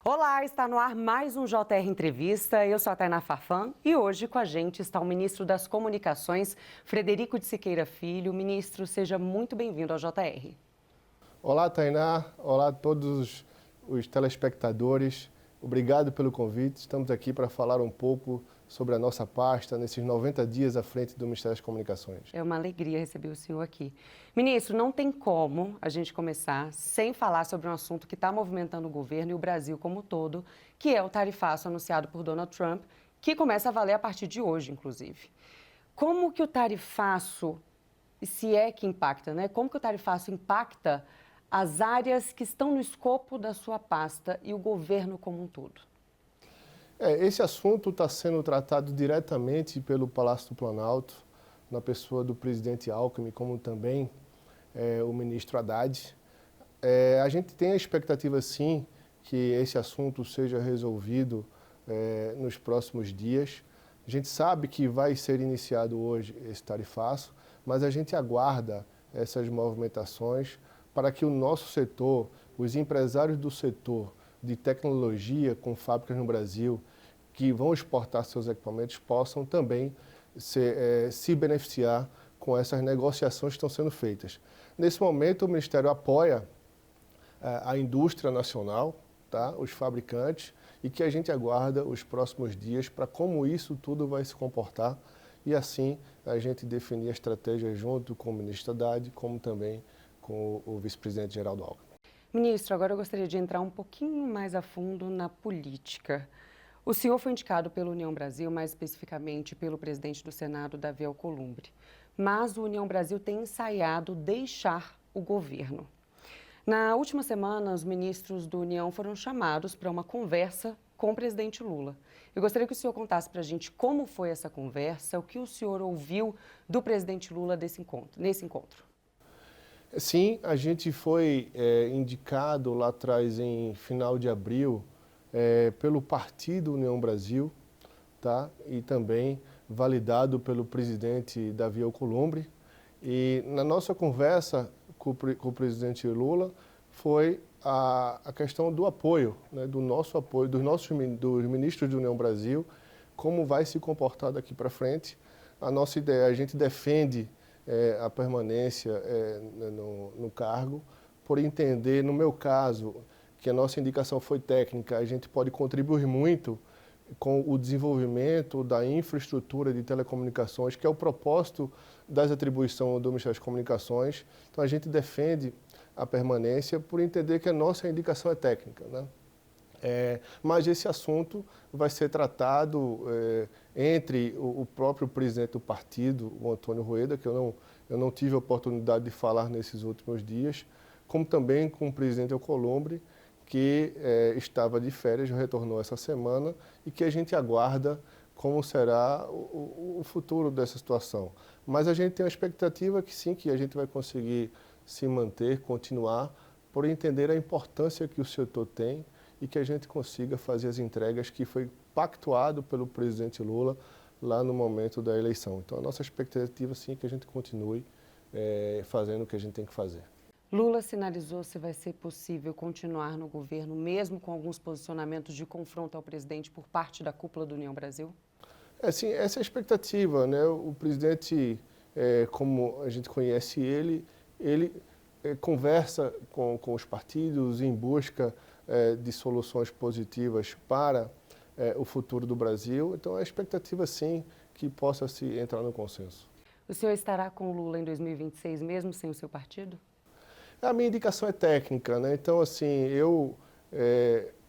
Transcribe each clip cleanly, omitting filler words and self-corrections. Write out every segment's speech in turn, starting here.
Olá, está no ar mais um JR Entrevista. Eu sou a Tainá Farfan e hoje com a gente está o ministro das Comunicações, Frederico de Siqueira Filho. Ministro, seja muito bem-vindo ao JR. Olá, Tainá. Olá a todos os telespectadores. Obrigado pelo convite. Estamos aqui para falar um pouco sobre a nossa pasta nesses 90 dias à frente do Ministério das Comunicações. É uma alegria receber o senhor aqui. Ministro, não tem como a gente começar sem falar sobre um assunto que está movimentando o governo e o Brasil como um todo, que é o tarifaço anunciado por Donald Trump, que começa a valer a partir de hoje, inclusive. Como que o tarifaço, se é que impacta, né? Como que o tarifaço impacta as áreas que estão no escopo da sua pasta e o governo como um todo? Esse assunto está sendo tratado diretamente pelo Palácio do Planalto, na pessoa do presidente Alckmin, como também o ministro Haddad. A gente tem a expectativa, sim, que esse assunto seja resolvido nos próximos dias. A gente sabe que vai ser iniciado hoje esse tarifaço, mas a gente aguarda essas movimentações para que o nosso setor, os empresários do setor de tecnologia com fábricas no Brasil, que vão exportar seus equipamentos, possam também se beneficiar com essas negociações que estão sendo feitas. Nesse momento, o Ministério apoia a indústria nacional, tá? Os fabricantes, e que a gente aguarda os próximos dias para como isso tudo vai se comportar e assim a gente definir a estratégia junto com o ministro Haddad, como também com o vice-presidente Geraldo Alckmin. Ministro, agora eu gostaria de entrar um pouquinho mais a fundo na política. O senhor foi indicado pela União Brasil, mais especificamente pelo presidente do Senado, Davi Alcolumbre. Mas o União Brasil tem ensaiado deixar o governo. Na última semana, os ministros do União foram chamados para uma conversa com o presidente Lula. Eu gostaria que o senhor contasse para a gente como foi essa conversa, o que o senhor ouviu do presidente Lula nesse encontro. Sim, a gente foi indicado lá atrás, em final de abril, pelo Partido União Brasil, tá? E também validado pelo presidente Davi Alcolumbre. E na nossa conversa com o presidente Lula foi a questão do apoio, né? Do nosso apoio, dos ministros da União Brasil, como vai se comportar daqui para frente. A nossa ideia, a gente defende a permanência no cargo, por entender, no meu caso, que a nossa indicação foi técnica, a gente pode contribuir muito com o desenvolvimento da infraestrutura de telecomunicações, que é o propósito das atribuições do Ministério das Comunicações. Então, a gente defende a permanência por entender que a nossa indicação é técnica, né? Mas esse assunto vai ser tratado entre o próprio presidente do partido, o Antônio Rueda, que eu não tive a oportunidade de falar nesses últimos dias, como também com o presidente Alcolumbre, que estava de férias, retornou essa semana, e que a gente aguarda como será o futuro dessa situação. Mas a gente tem a expectativa que sim, que a gente vai conseguir se manter, continuar, por entender a importância que o setor tem e que a gente consiga fazer as entregas que foi pactuado pelo presidente Lula lá no momento da eleição. Então, a nossa expectativa, sim, é que a gente continue fazendo o que a gente tem que fazer. Lula sinalizou se vai ser possível continuar no governo, mesmo com alguns posicionamentos de confronto ao presidente por parte da cúpula do União Brasil? Sim, essa é a expectativa, né? O presidente, como a gente conhece ele conversa com os partidos em busca de soluções positivas para o futuro do Brasil. Então, a expectativa, sim, que possa se entrar no consenso. O senhor estará com o Lula em 2026, mesmo sem o seu partido? A minha indicação é técnica, né? Então, assim, eu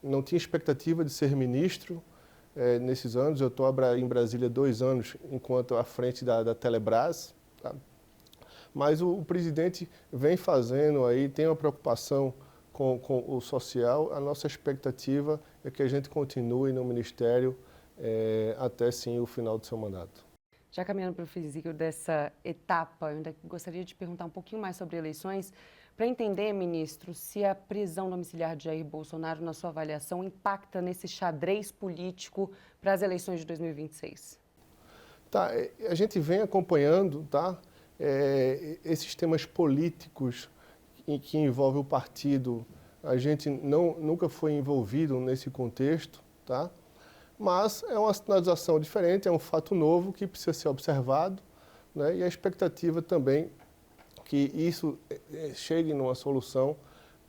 não tinha expectativa de ser ministro nesses anos. Eu estou em Brasília 2 anos, enquanto à frente da Telebrás, tá? Mas o presidente vem fazendo aí, tem uma preocupação com o social. A nossa expectativa é que a gente continue no Ministério até, sim, o final do seu mandato. Já caminhando para o físico dessa etapa, eu ainda gostaria de perguntar um pouquinho mais sobre eleições, para entender, ministro, se a prisão domiciliar de Jair Bolsonaro, na sua avaliação, impacta nesse xadrez político para as eleições de 2026. Tá, a gente vem acompanhando, tá? Esses temas políticos que envolvem o partido A gente nunca foi envolvido nesse contexto, tá? Mas é uma sinalização diferente, é um fato novo que precisa ser observado, né? E a expectativa também que isso chegue numa solução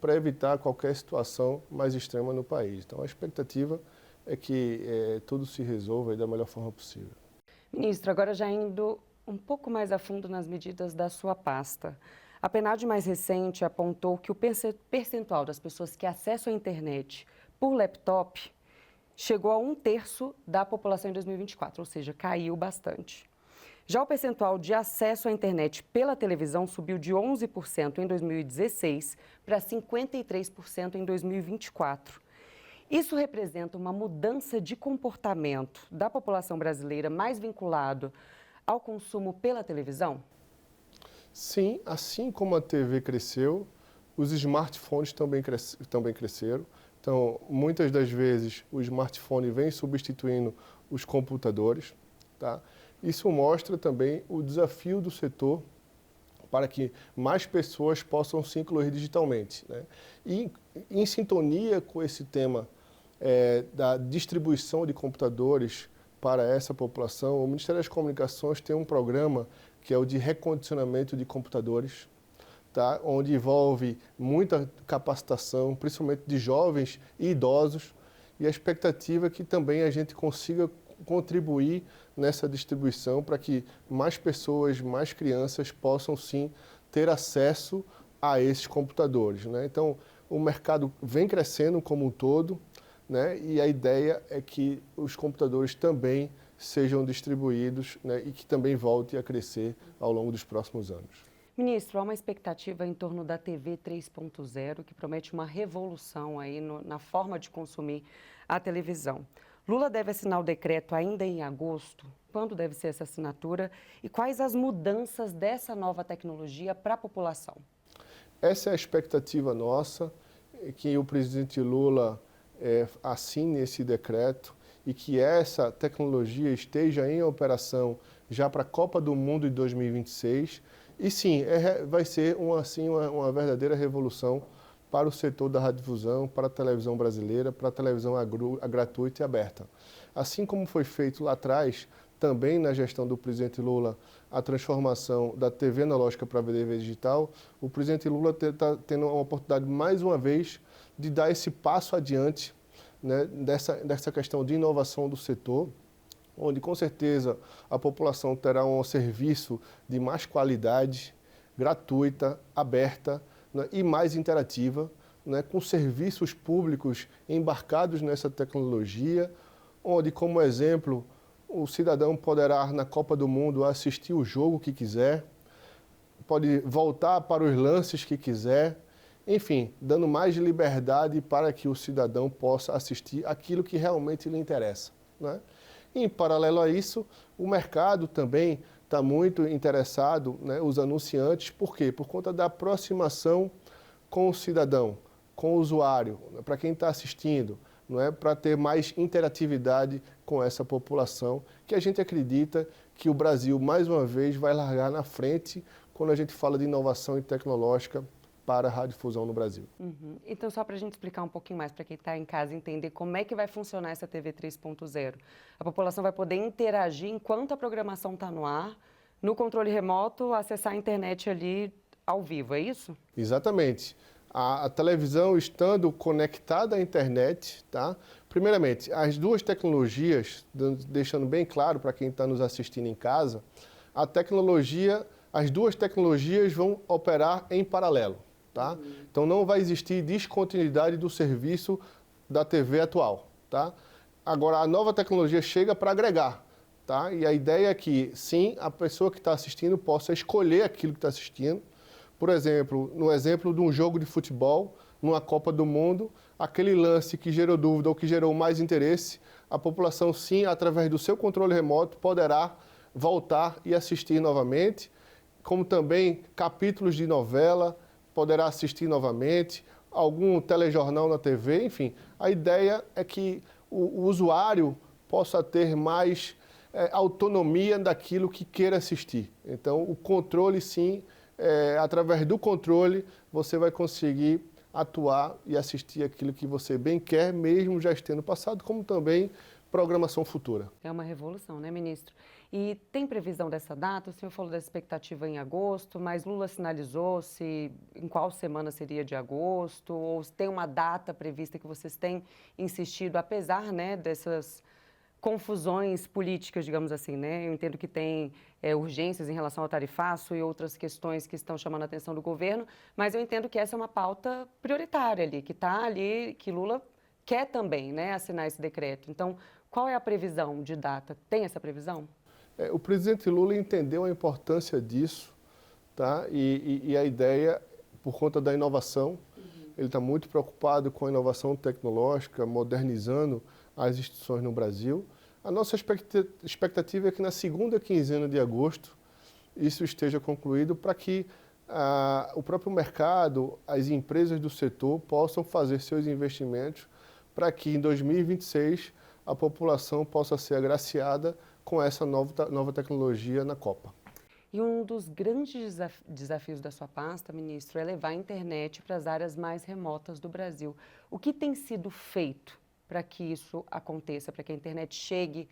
para evitar qualquer situação mais extrema no país. Então, a expectativa é que tudo se resolva da melhor forma possível. Ministro, agora já indo um pouco mais a fundo nas medidas da sua pasta. A PNAD mais recente apontou que o percentual das pessoas que acessam a internet por laptop chegou a 1/3 da população em 2024, ou seja, caiu bastante. Já o percentual de acesso à internet pela televisão subiu de 11% em 2016 para 53% em 2024. Isso representa uma mudança de comportamento da população brasileira mais vinculado ao consumo pela televisão? Sim, assim como a TV cresceu, os smartphones também cresceram. Então, muitas das vezes, o smartphone vem substituindo os computadores, tá? Isso mostra também o desafio do setor para que mais pessoas possam se incluir digitalmente, né? E em sintonia com esse tema da distribuição de computadores para essa população, o Ministério das Comunicações tem um programa que é o de recondicionamento de computadores, tá? Onde envolve muita capacitação, principalmente de jovens e idosos, e a expectativa é que também a gente consiga contribuir nessa distribuição para que mais pessoas, mais crianças possam sim ter acesso a esses computadores, né? Então, o mercado vem crescendo como um todo, né? E a ideia é que os computadores também sejam distribuídos, né? E que também volte a crescer ao longo dos próximos anos. Ministro, há uma expectativa em torno da TV 3.0 que promete uma revolução aí na forma de consumir a televisão. Lula deve assinar o decreto ainda em agosto. Quando deve ser essa assinatura e quais as mudanças dessa nova tecnologia para a população? Essa é a expectativa nossa, que o presidente Lula assine esse decreto e que essa tecnologia esteja em operação já para a Copa do Mundo de 2026. E sim, vai ser uma verdadeira revolução para o setor da radiodifusão, para a televisão brasileira, para a televisão gratuita e aberta. Assim como foi feito lá atrás, também na gestão do presidente Lula, a transformação da TV analógica para a TV digital, o presidente Lula está tendo a oportunidade, mais uma vez, de dar esse passo adiante, né, dessa questão de inovação do setor, onde com certeza a população terá um serviço de mais qualidade, gratuita, aberta, né, e mais interativa, né, com serviços públicos embarcados nessa tecnologia, onde, como exemplo, o cidadão poderá, na Copa do Mundo, assistir o jogo que quiser, pode voltar para os lances que quiser, enfim, dando mais liberdade para que o cidadão possa assistir aquilo que realmente lhe interessa, né? Em paralelo a isso, o mercado também está muito interessado, né, os anunciantes, por quê? Por conta da aproximação com o cidadão, com o usuário, né, para quem está assistindo, não é? Para ter mais interatividade com essa população, que a gente acredita que o Brasil, mais uma vez, vai largar na frente quando a gente fala de inovação tecnológica para a radiodifusão no Brasil. Então, só para a gente explicar um pouquinho mais, para quem está em casa entender como é que vai funcionar essa TV 3.0. A população vai poder interagir enquanto a programação está no ar, no controle remoto, acessar a internet ali ao vivo, é isso? Exatamente. A televisão estando conectada à internet, tá? Primeiramente, as duas tecnologias, deixando bem claro para quem está nos assistindo em casa, as duas tecnologias vão operar em paralelo, tá? Então não vai existir descontinuidade do serviço da TV atual, tá? Agora, a nova tecnologia chega para agregar, tá? E a ideia é que, sim, a pessoa que está assistindo possa escolher aquilo que está assistindo. Por exemplo, no exemplo de um jogo de futebol, numa Copa do Mundo, aquele lance que gerou dúvida ou que gerou mais interesse, a população, sim, através do seu controle remoto, poderá voltar e assistir novamente, como também capítulos de novela, poderá assistir novamente, algum telejornal na TV, enfim. A ideia é que o usuário possa ter mais autonomia daquilo que queira assistir. Então, o controle, sim, através do controle, você vai conseguir atuar e assistir aquilo que você bem quer, mesmo já estando passado, como também programação futura. É uma revolução, né, ministro? E tem previsão dessa data? O senhor falou dessa expectativa em agosto, mas Lula sinalizou se em qual semana seria de agosto, ou se tem uma data prevista que vocês têm insistido, apesar, né, dessas confusões políticas, digamos assim, né? Eu entendo que tem urgências em relação ao tarifaço e outras questões que estão chamando a atenção do governo, mas eu entendo que essa é uma pauta prioritária ali, que está ali, que Lula quer também, né, assinar esse decreto. Então, qual é a previsão de data? Tem essa previsão? O presidente Lula entendeu a importância disso, tá? E a ideia, por conta da inovação, ele está muito preocupado com a inovação tecnológica, modernizando as instituições no Brasil. A nossa expectativa é que na segunda quinzena de agosto isso esteja concluído para que o próprio mercado, as empresas do setor possam fazer seus investimentos para que em 2026 a população possa ser agraciada com essa nova tecnologia na Copa. E um dos grandes desafios da sua pasta, ministro, é levar a internet para as áreas mais remotas do Brasil. O que tem sido feito para que isso aconteça, para que a internet chegue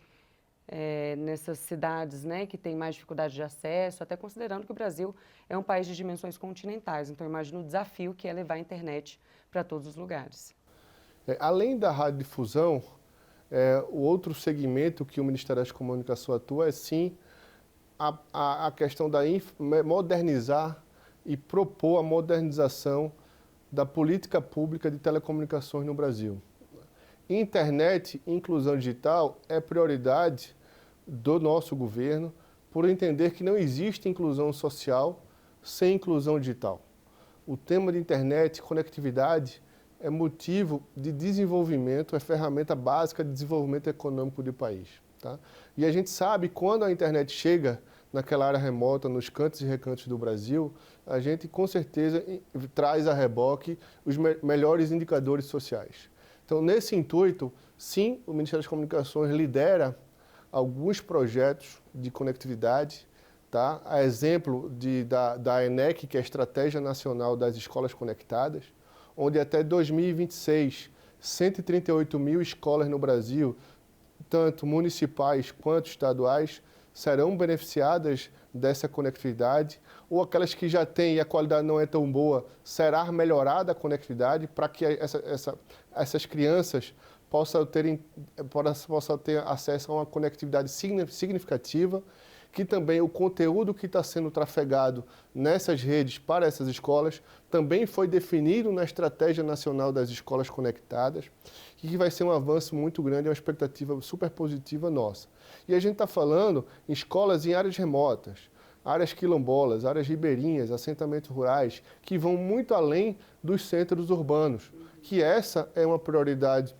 nessas cidades, né, que têm mais dificuldade de acesso, até considerando que o Brasil é um país de dimensões continentais. Então, imagino o desafio que é levar a internet para todos os lugares. Além da radiodifusão, o outro segmento que o Ministério das Comunicações atua é, sim, a questão da modernizar e propor a modernização da política pública de telecomunicações no Brasil. Internet e inclusão digital é prioridade do nosso governo por entender que não existe inclusão social sem inclusão digital. O tema de internet e conectividade é motivo de desenvolvimento, é ferramenta básica de desenvolvimento econômico do país. Tá? E a gente sabe quando a internet chega naquela área remota, nos cantos e recantos do Brasil, a gente com certeza traz a reboque os melhores indicadores sociais. Então, nesse intuito, sim, o Ministério das Comunicações lidera alguns projetos de conectividade, tá? A exemplo da ENEC, que é a Estratégia Nacional das Escolas Conectadas, onde até 2026, 138 mil escolas no Brasil, tanto municipais quanto estaduais, serão beneficiadas dessa conectividade, ou aquelas que já têm e a qualidade não é tão boa, será melhorada a conectividade para que essas crianças possam ter acesso a uma conectividade significativa, que também o conteúdo que está sendo trafegado nessas redes para essas escolas também foi definido na Estratégia Nacional das Escolas Conectadas, e que vai ser um avanço muito grande, é uma expectativa super positiva nossa. E a gente está falando em escolas em áreas remotas, áreas quilombolas, áreas ribeirinhas, assentamentos rurais, que vão muito além dos centros urbanos, que essa é uma prioridade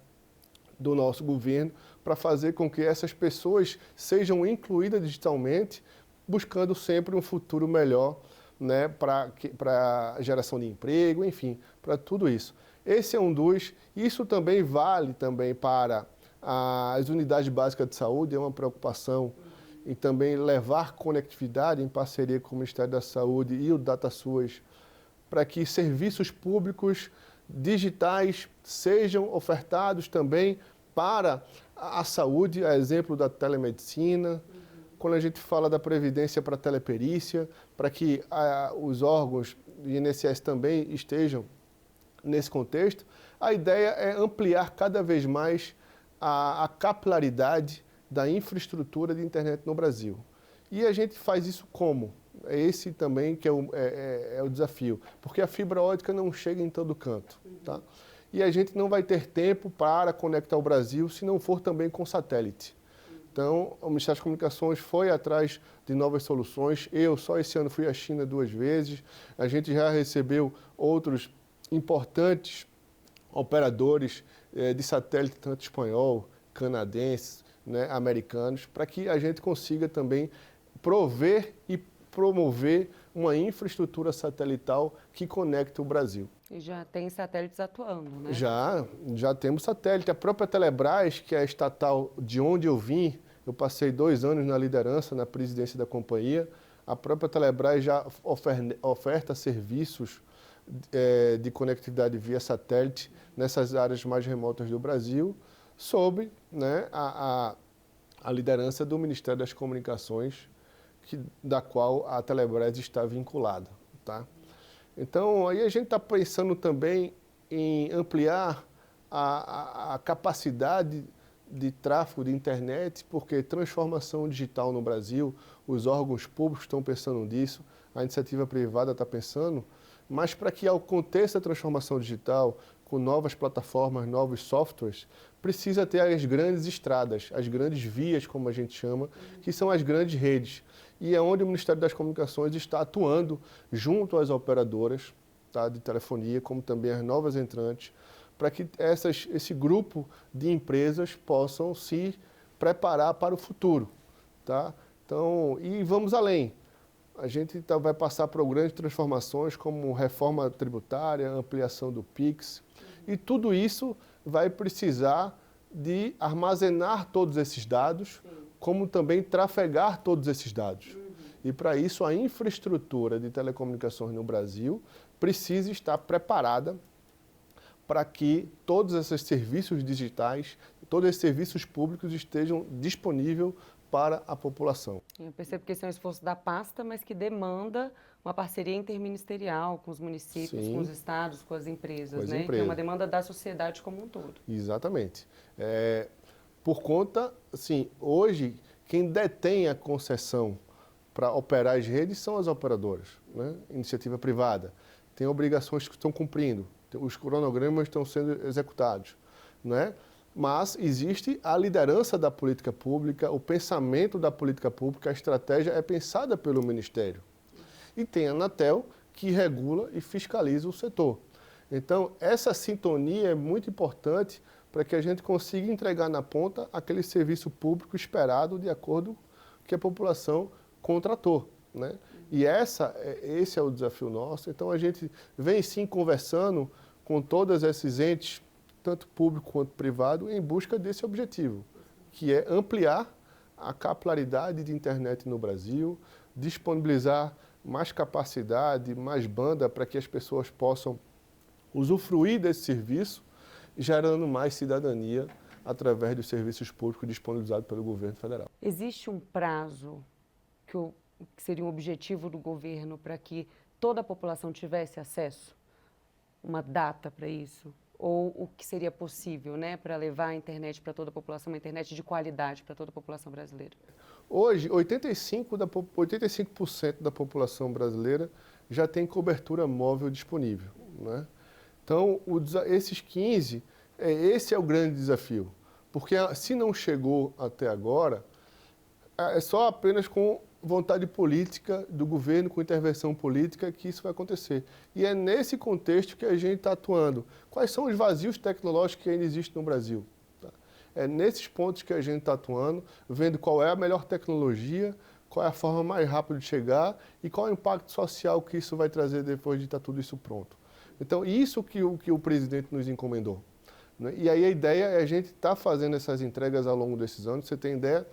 do nosso governo para fazer com que essas pessoas sejam incluídas digitalmente, buscando sempre um futuro melhor, né, para a geração de emprego, enfim, para tudo isso. Esse é um dos, isso também vale também para as unidades básicas de saúde, é uma preocupação em também levar conectividade em parceria com o Ministério da Saúde e o DataSUS, para que serviços públicos digitais sejam ofertados também para a saúde, a exemplo da telemedicina, quando a gente fala da previdência para a teleperícia, para que os órgãos do INSS também estejam nesse contexto, a ideia é ampliar cada vez mais a capilaridade da infraestrutura de internet no Brasil. E a gente faz isso como? É esse também que é o desafio, porque a fibra ótica não chega em todo canto, tá? E a gente não vai ter tempo para conectar o Brasil se não for também com satélite. Então, o Ministério das Comunicações foi atrás de novas soluções. Eu, só esse ano, fui à China 2 vezes. A gente já recebeu outros importantes operadores de satélite, tanto espanhol, canadense, né, americanos, para que a gente consiga também prover e promover uma infraestrutura satelital que conecte o Brasil. E já tem satélites atuando, né? Já temos satélite. A própria Telebrás, que é a estatal de onde eu vim, eu passei 2 anos na liderança, na presidência da companhia, a própria Telebrás já oferta serviços de conectividade via satélite nessas áreas mais remotas do Brasil, sob, né, a liderança do Ministério das Comunicações, da qual a Telebrás está vinculada. Tá? Então, aí a gente está pensando também em ampliar a capacidade de tráfego de internet, porque transformação digital no Brasil, os órgãos públicos estão pensando nisso, a iniciativa privada está pensando, mas para que aconteça a transformação digital com novas plataformas, novos softwares, precisa ter as grandes estradas, as grandes vias, como a gente chama, que são as grandes redes. E é onde o Ministério das Comunicações está atuando junto às operadoras, tá, de telefonia, como também as novas entrantes, para que esse grupo de empresas possam se preparar para o futuro. Tá? Então, e vamos além. A gente vai passar por grandes transformações, como reforma tributária, ampliação do PIX, e tudo isso vai precisar de armazenar todos esses dados, como também trafegar todos esses dados. E para isso a infraestrutura de telecomunicações no Brasil precisa estar preparada para que todos esses serviços digitais, todos esses serviços públicos estejam disponíveis para a população. Eu percebo que esse é um esforço da pasta, mas que demanda uma parceria interministerial com os municípios, Sim, com os estados, com as empresas, com as né? empresas. Que é uma demanda da sociedade como um todo. Exatamente. Por conta, assim, hoje, quem detém a concessão para operar as redes são as operadoras, né? Iniciativa privada. Tem obrigações que estão cumprindo, os cronogramas estão sendo executados, né? Mas existe a liderança da política pública, o pensamento da política pública, a estratégia é pensada pelo Ministério. E tem a Anatel, que regula e fiscaliza o setor. Então, essa sintonia é muito importante para que a gente consiga entregar na ponta aquele serviço público esperado de acordo com o que a população contratou, né? E esse é o desafio nosso. Então, a gente vem sim conversando com todos esses entes, tanto público quanto privado, em busca desse objetivo, que é ampliar a capilaridade de internet no Brasil, disponibilizar mais capacidade, mais banda para que as pessoas possam usufruir desse serviço, gerando mais cidadania através dos serviços públicos disponibilizados pelo governo federal. Existe um prazo que seria um objetivo do governo para que toda a população tivesse acesso? Uma data para isso? Ou o que seria possível, né, para levar a internet para toda a população, uma internet de qualidade para toda a população brasileira? Hoje, 85% da população brasileira já tem cobertura móvel disponível, né? Então, esses 15%, esse é o grande desafio. Porque se não chegou até agora, é só apenas com vontade política do governo, com intervenção política, que isso vai acontecer. E é nesse contexto que a gente está atuando. Quais são os vazios tecnológicos que ainda existem no Brasil? É nesses pontos que a gente está atuando, vendo qual é a melhor tecnologia, qual é a forma mais rápida de chegar e qual é o impacto social que isso vai trazer depois de estar tudo isso pronto. Então, isso que o presidente nos encomendou, né? E aí a ideia é a gente estar fazendo essas entregas ao longo desses anos. Você tem ideia?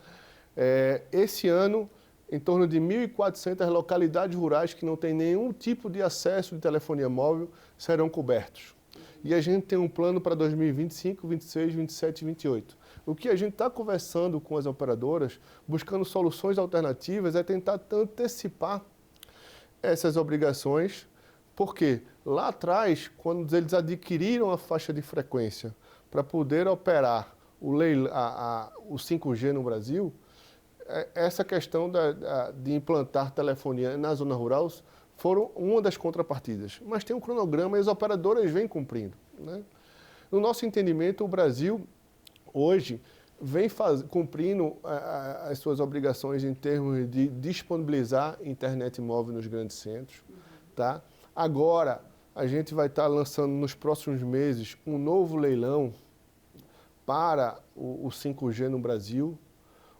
Esse ano, em torno de 1.400 localidades rurais que não têm nenhum tipo de acesso de telefonia móvel serão cobertos. E a gente tem um plano para 2025, 26, 27 e 28. O que a gente está conversando com as operadoras, buscando soluções alternativas, é tentar antecipar essas obrigações, porque lá atrás, quando eles adquiriram a faixa de frequência para poder operar o 5G no Brasil, essa questão de implantar telefonia na zona rural foram uma das contrapartidas. Mas tem um cronograma e as operadoras vêm cumprindo, né? No nosso entendimento, o Brasil hoje vem cumprindo as suas obrigações em termos de disponibilizar internet móvel nos grandes centros. Tá? Agora, a gente vai estar lançando nos próximos meses um novo leilão para o 5G no Brasil,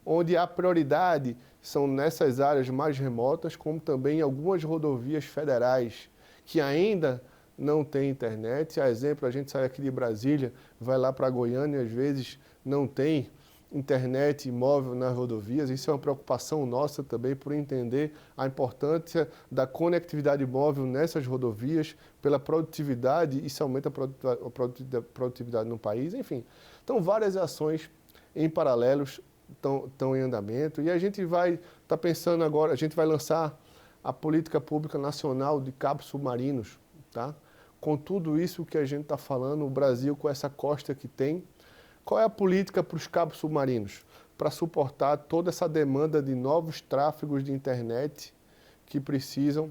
onde a prioridade são nessas áreas mais remotas, como também algumas rodovias federais que ainda não têm internet. A exemplo, a gente sai aqui de Brasília, vai lá para Goiânia e às vezes não tem internet móvel nas rodovias. Isso é uma preocupação nossa também por entender a importância da conectividade móvel nessas rodovias, pela produtividade, isso aumenta a produtividade no país, enfim. Então, várias ações em paralelos estão em andamento e a gente vai estar pensando agora, a gente vai lançar a política pública nacional de cabos submarinos, tá? Com tudo isso que a gente está falando, o Brasil com essa costa que tem, qual é a política para os cabos submarinos? Para suportar toda essa demanda de novos tráfegos de internet que precisam,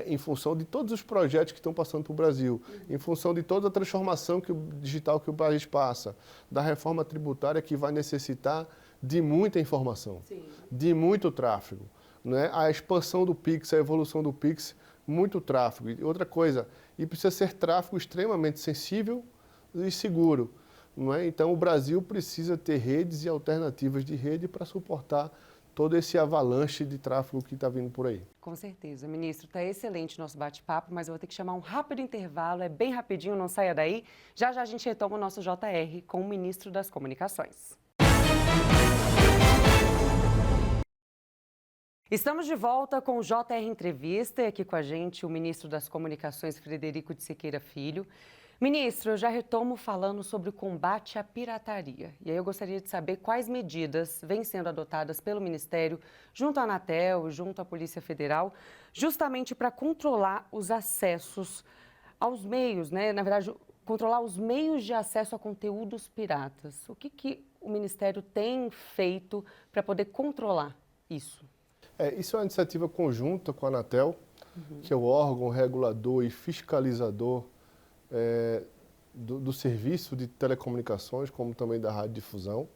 em função de todos os projetos que estão passando para o Brasil, em função de toda a transformação digital que o país passa, da reforma tributária que vai necessitar de muita informação, sim, de muito tráfego, né? A expansão do Pix, a evolução do Pix, muito tráfego. E outra coisa, e precisa ser tráfego extremamente sensível e seguro. Não é? Então, o Brasil precisa ter redes e alternativas de rede para suportar todo esse avalanche de tráfego que está vindo por aí. Com certeza, ministro. Está excelente o nosso bate-papo, mas eu vou ter que chamar um rápido intervalo, é bem rapidinho, não saia daí. Já já a gente retoma o nosso JR com o ministro das Comunicações. Estamos de volta com o JR Entrevista e aqui com a gente o ministro das Comunicações, Frederico de Siqueira Filho. Ministro, eu já retomo falando sobre o combate à pirataria. E aí eu gostaria de saber quais medidas vêm sendo adotadas pelo Ministério, junto à Anatel, junto à Polícia Federal, justamente para controlar os acessos aos meios, né? Na verdade, controlar os meios de acesso a conteúdos piratas. O que o Ministério tem feito para poder controlar isso? Isso é uma iniciativa conjunta com a Anatel, que é o órgão regulador e fiscalizador do serviço de telecomunicações, como também da radiodifusão.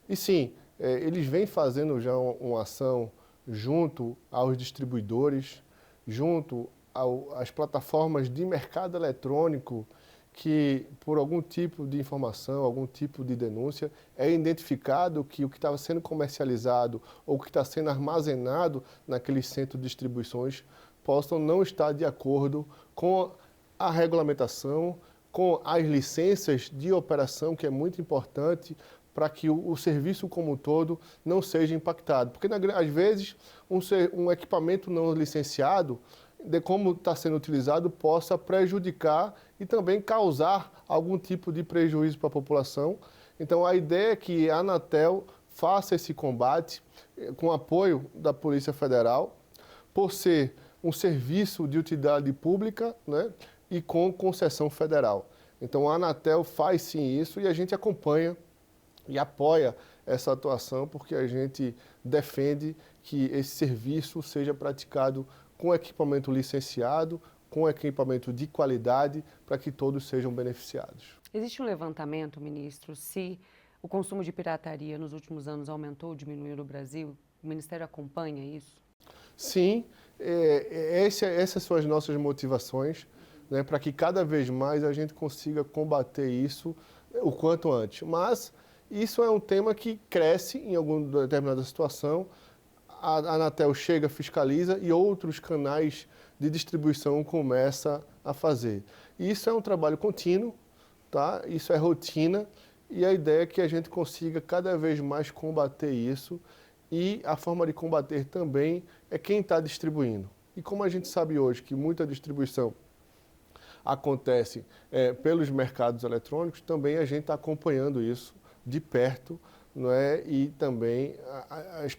E sim, eles vêm fazendo já uma ação junto aos distribuidores, junto às plataformas de mercado eletrônico, que por algum tipo de informação, algum tipo de denúncia, é identificado que o que estava sendo comercializado ou o que está sendo armazenado naqueles centros de distribuições possam não estar de acordo com a regulamentação, com as licenças de operação, que é muito importante para que o serviço como um todo não seja impactado. Porque, às vezes, um equipamento não licenciado, de como está sendo utilizado, possa prejudicar e também causar algum tipo de prejuízo para a população. Então, a ideia é que a Anatel faça esse combate com apoio da Polícia Federal, por ser um serviço de utilidade pública, né, e com concessão federal. Então, a Anatel faz sim isso e a gente acompanha e apoia essa atuação porque a gente defende que esse serviço seja praticado com equipamento licenciado, com equipamento de qualidade, para que todos sejam beneficiados. Existe um levantamento, ministro, se o consumo de pirataria nos últimos anos aumentou ou diminuiu no Brasil? O Ministério acompanha isso? Sim, essas são as nossas motivações, né, para que cada vez mais a gente consiga combater isso o quanto antes. Mas isso é um tema que cresce em alguma determinada situação. A Anatel chega, fiscaliza e outros canais de distribuição começam a fazer. E isso é um trabalho contínuo, tá? Isso é rotina e a ideia é que a gente consiga cada vez mais combater isso e a forma de combater também é quem está distribuindo. E como a gente sabe hoje que muita distribuição acontece pelos mercados eletrônicos, também a gente está acompanhando isso de perto, não é? E também as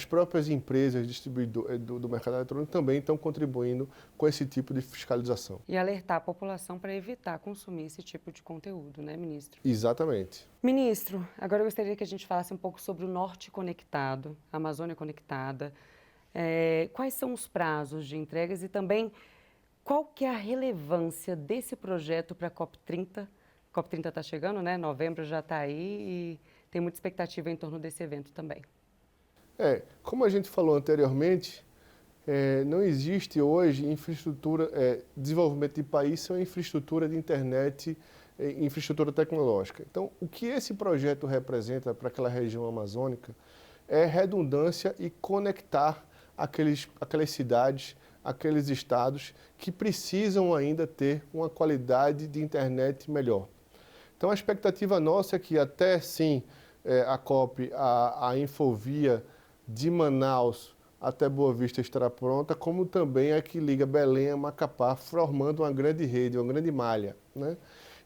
próprias empresas distribuidoras do mercado eletrônico também estão contribuindo com esse tipo de fiscalização. E alertar a população para evitar consumir esse tipo de conteúdo, né, ministro? Exatamente. Ministro, agora eu gostaria que a gente falasse um pouco sobre o Norte Conectado, a Amazônia Conectada. Quais são os prazos de entregas e também qual que é a relevância desse projeto para a COP30? A COP30 está chegando, né? Novembro já está aí e tem muita expectativa em torno desse evento também. Como a gente falou anteriormente, não existe hoje infraestrutura, desenvolvimento de país sem infraestrutura de internet, infraestrutura tecnológica. Então, o que esse projeto representa para aquela região amazônica é redundância e conectar aquelas cidades, aqueles estados que precisam ainda ter uma qualidade de internet melhor. Então, a expectativa nossa é que até, sim, a COP, a Infovia de Manaus até Boa Vista estará pronta, como também a que liga Belém a Macapá, formando uma grande rede, uma grande malha, né?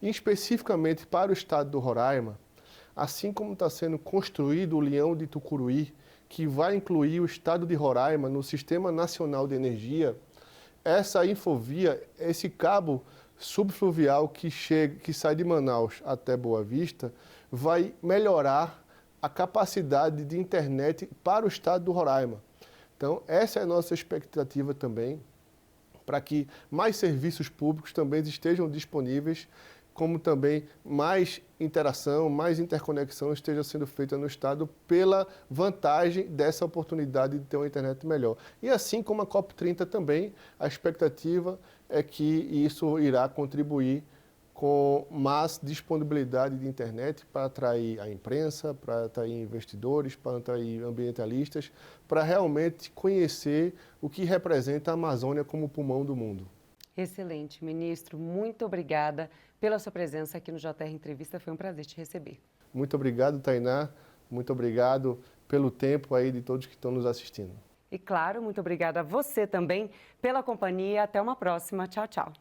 E especificamente para o estado do Roraima, assim como está sendo construído o Leão de Tucuruí, que vai incluir o estado de Roraima no Sistema Nacional de Energia, essa infovia, esse cabo subfluvial que sai de Manaus até Boa Vista, vai melhorar a capacidade de internet para o estado do Roraima. Então, essa é a nossa expectativa também, para que mais serviços públicos também estejam disponíveis, como também mais interação, mais interconexão esteja sendo feita no estado pela vantagem dessa oportunidade de ter uma internet melhor. E assim como a COP30 também, a expectativa é que isso irá contribuir com mais disponibilidade de internet para atrair a imprensa, para atrair investidores, para atrair ambientalistas, para realmente conhecer o que representa a Amazônia como pulmão do mundo. Excelente, ministro. Muito obrigada pela sua presença aqui no JR Entrevista. Foi um prazer te receber. Muito obrigado, Tainá. Muito obrigado pelo tempo aí de todos que estão nos assistindo. E claro, muito obrigada a você também pela companhia. Até uma próxima. Tchau, tchau.